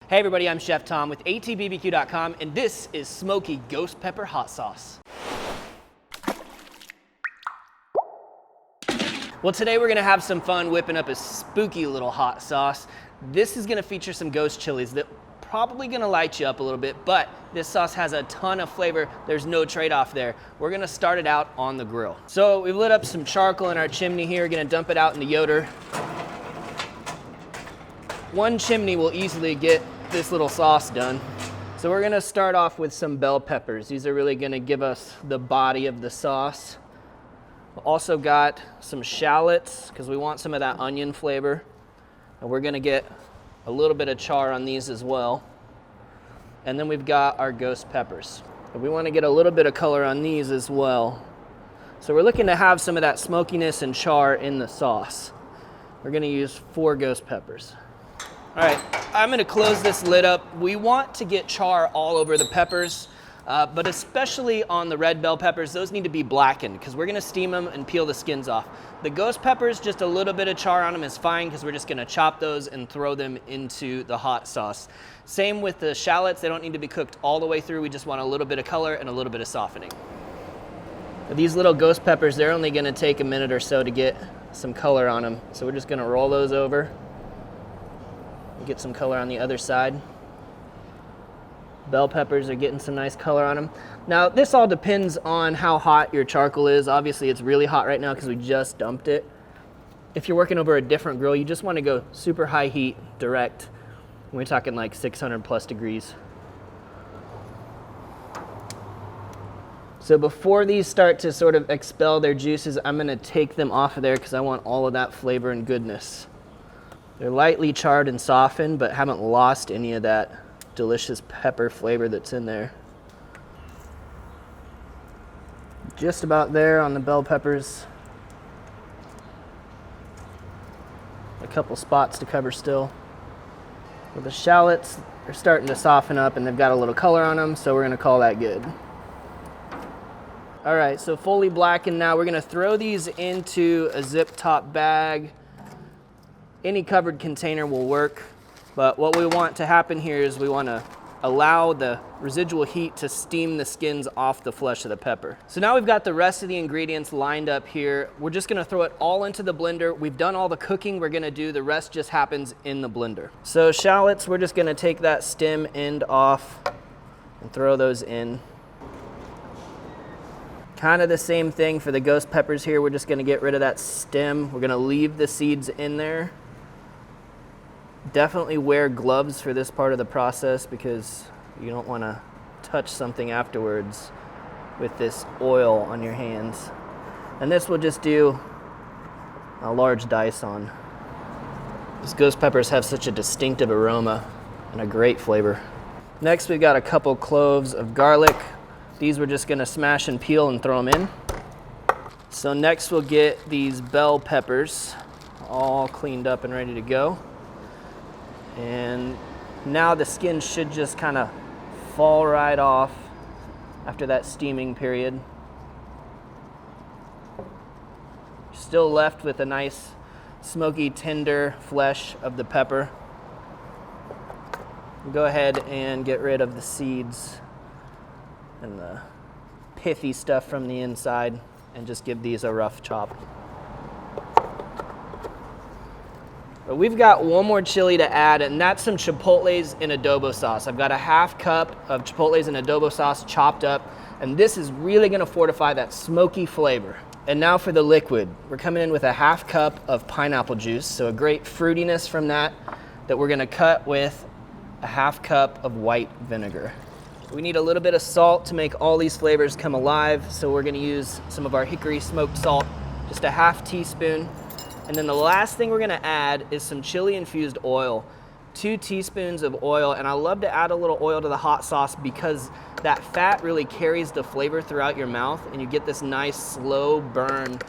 Hey everybody, I'm Chef Tom with allthingsbbq.com, and this is Smoky Ghost Pepper Hot Sauce. Well, today we're gonna have some fun whipping up a spooky little hot sauce. This is gonna feature some ghost chilies that probably gonna light you up a little bit, but this sauce has a ton of flavor. There's no trade-off there. We're gonna start it out on the grill. So we've lit up some charcoal in our chimney here, gonna dump it out in the Yoder. One chimney will easily get this little sauce done. So we're gonna start off with some bell peppers. These are really gonna give us the body of the sauce. Also got some shallots because we want some of that onion flavor. And we're gonna get a little bit of char on these as well. And then we've got our ghost peppers. And we wanna get a little bit of color on these as well. So we're looking to have some of that smokiness and char in the sauce. We're gonna use 4 ghost peppers. All right, I'm gonna close this lid up. We want to get char all over the peppers, but especially on the red bell peppers, those need to be blackened because we're gonna steam them and peel the skins off. The ghost peppers, just a little bit of char on them is fine because we're just gonna chop those and throw them into the hot sauce. Same with the shallots, they don't need to be cooked all the way through. We just want a little bit of color and a little bit of softening. But these little ghost peppers, they're only gonna take a minute or so to get some color on them. So we're just gonna roll those over. Get some color on the other side. Bell peppers are getting some nice color on them. Now, this all depends on how hot your charcoal is. Obviously, it's really hot right now because we just dumped it. If you're working over a different grill, you just want to go super high heat, direct. We're talking like 600 plus degrees. So before these start to sort of expel their juices, I'm going to take them off of there because I want all of that flavor and goodness. They're lightly charred and softened, but haven't lost any of that delicious pepper flavor that's in there. Just about there on the bell peppers. A couple spots to cover still. With the shallots, they're starting to soften up and they've got a little color on them, so we're gonna call that good. All right, so fully blackened now. We're gonna throw these into a zip top bag. Any covered container will work, but what we want to happen here is we want to allow the residual heat to steam the skins off the flesh of the pepper. So now we've got the rest of the ingredients lined up here. We're just gonna throw it all into the blender. We've done all the cooking we're gonna do. The rest just happens in the blender. So shallots, we're just gonna take that stem end off and throw those in. Kind of the same thing for the ghost peppers here. We're just gonna get rid of that stem. We're gonna leave the seeds in there. Definitely wear gloves for this part of the process because you don't want to touch something afterwards with this oil on your hands. And this will just do a large dice on. These ghost peppers have such a distinctive aroma and a great flavor. Next, we've got a couple cloves of garlic. These we're just going to smash and peel and throw them in. So next we'll get these bell peppers all cleaned up and ready to go. And now the skin should just kind of fall right off after that steaming period. Still left with a nice smoky, tender flesh of the pepper. Go ahead and get rid of the seeds and the pithy stuff from the inside and just give these a rough chop. But we've got one more chili to add, and that's some chipotles in adobo sauce. I've got a ½ cup of chipotles in adobo sauce chopped up, and this is really gonna fortify that smoky flavor. And now for the liquid. We're coming in with a ½ cup of pineapple juice, so a great fruitiness from that we're gonna cut with a ½ cup of white vinegar. We need a little bit of salt to make all these flavors come alive, so we're gonna use some of our hickory smoked salt, just a ½ teaspoon. And then the last thing we're gonna add is some chili infused oil, 2 teaspoons of oil. And I love to add a little oil to the hot sauce because that fat really carries the flavor throughout your mouth and you get this nice slow burn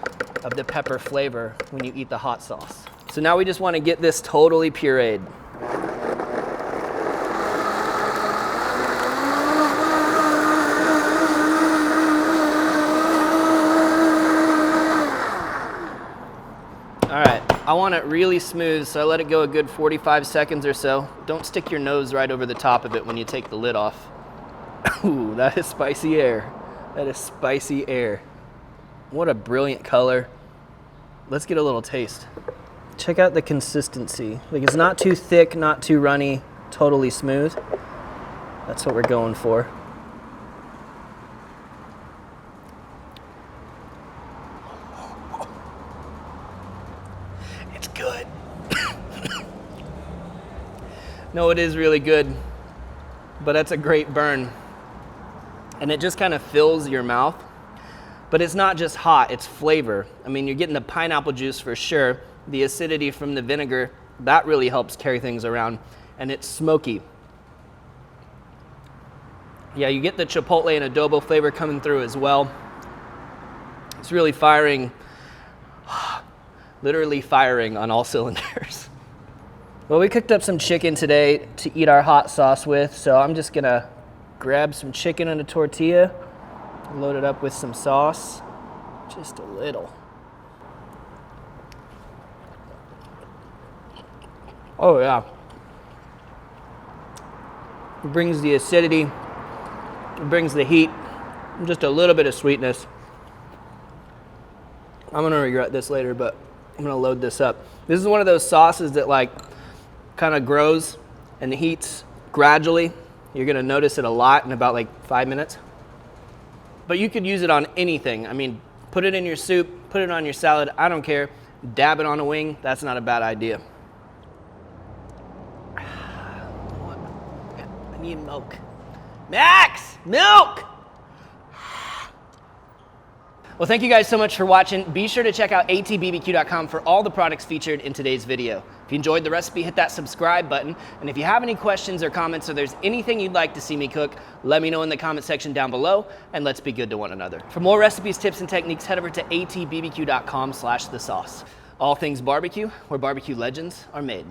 of the pepper flavor when you eat the hot sauce. So now we just wanna get this totally pureed. I want it really smooth, so I let it go a good 45 seconds or so. Don't stick your nose right over the top of it when you take the lid off. Ooh, that is spicy air. That is spicy air. What a brilliant color. Let's get a little taste. Check out the consistency. Like, it's not too thick, not too runny, totally smooth. That's what we're going for. It's good. No, it is really good, but that's a great burn. And it just kind of fills your mouth. But it's not just hot, it's flavor. I mean, you're getting the pineapple juice for sure. The acidity from the vinegar, that really helps carry things around. And it's smoky. Yeah, you get the chipotle and adobo flavor coming through as well. It's really firing, literally firing on all cylinders. Well, we cooked up some chicken today to eat our hot sauce with, so I'm just gonna grab some chicken and a tortilla, load it up with some sauce, just a little. Oh yeah. It brings the acidity, it brings the heat, just a little bit of sweetness. I'm gonna regret this later, but I'm gonna load this up. This is one of those sauces that like kind of grows and heats gradually. You're gonna notice it a lot in about like 5 minutes. But you could use it on anything. I mean, put it in your soup, put it on your salad, I don't care. Dab it on a wing, that's not a bad idea. I need milk. Max, milk! Well, thank you guys so much for watching. Be sure to check out allthingsbbq.com for all the products featured in today's video. If you enjoyed the recipe, hit that subscribe button. And if you have any questions or comments, or there's anything you'd like to see me cook, let me know in the comment section down below, and let's be good to one another. For more recipes, tips, and techniques, head over to allthingsbbq.com/thesauce. All Things Barbecue, where barbecue legends are made.